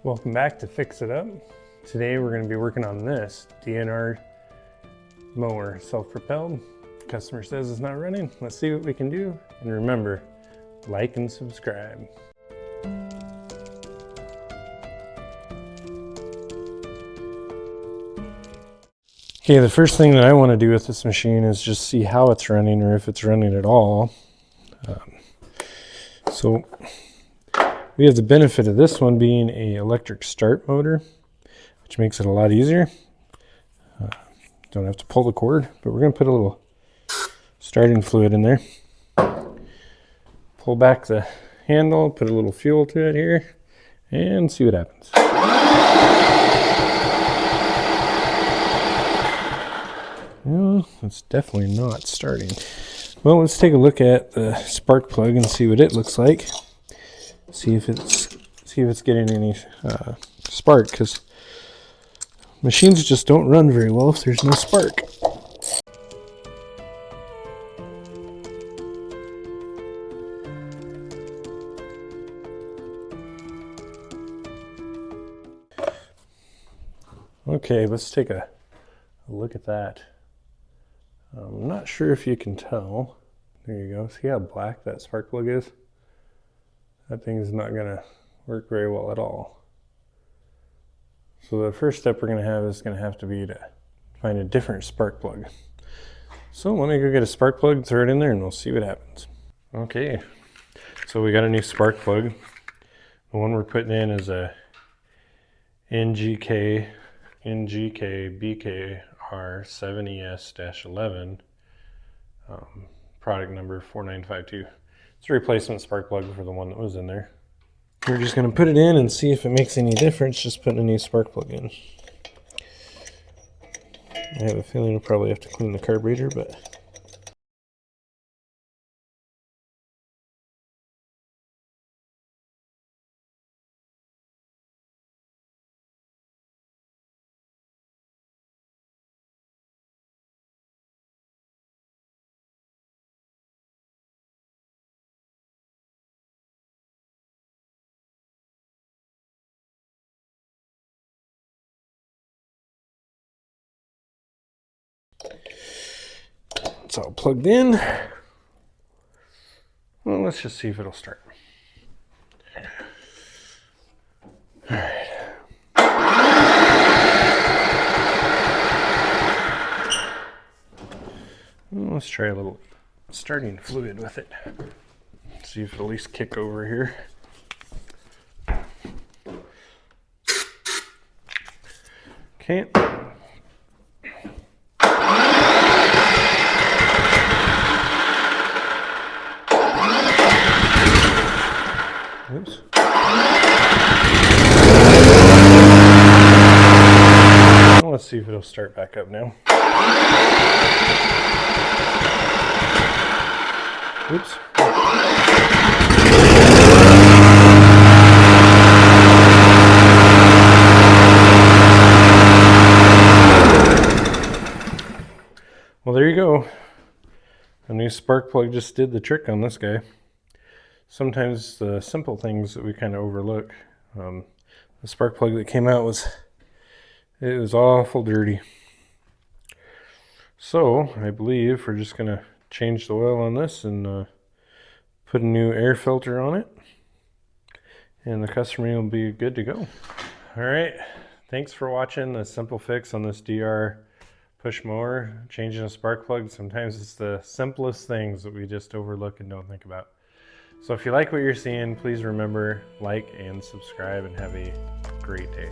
Welcome back to Fix It Up. Today we're going to be working on this DR mower, self-propelled. Customer says it's not running. Let's see what we can do. And remember, like and subscribe. Okay, the first thing that I want to do with this machine is just see how it's running or if it's running at all. So we have the benefit of this one being a electric start motor, which makes it a lot easier. Don't have to pull the cord, but we're going to put a little starting fluid in there. Pull back the handle, put a little fuel to it here, and see what happens. Well, it's definitely not starting. Well, let's take a look at the spark plug and see what it looks like. See if it's getting any spark, because machines just don't run very well if there's no spark. Okay, let's take a look at that. I'm not sure if you can tell. There you go. See how black that spark plug is? That thing is not going to work very well at all. So the first step we're going to have is going to have to be to find a different spark plug. So let me go get a spark plug, throw it in there, and we'll see what happens. Okay, so we got a new spark plug. The one we're putting in is a NGK BKR7ES-11, product number 4952. It's a replacement spark plug for the one that was in there. We're just going to put it in and see if it makes any difference, just putting a new spark plug in. I have a feeling I'll probably have to clean the carburetor, but... it's all plugged in. Well, let's just see if it'll start. All right. Well, let's try a little starting fluid with it. See if it'll at least kick over here. Okay. Oops. Well, let's see if it'll start back up now. Oops. Well, there you go. A new spark plug just did the trick on this guy. Sometimes the simple things that we kind of overlook. The spark plug that came out was awful dirty. So I believe we're just going to change the oil on this and put a new air filter on it, and the customer will be good to go. All right, thanks for watching the simple fix on this DR push mower, changing a spark plug. Sometimes it's the simplest things that we just overlook and don't think about. So if you like what you're seeing, please remember, like and subscribe, and have a great day.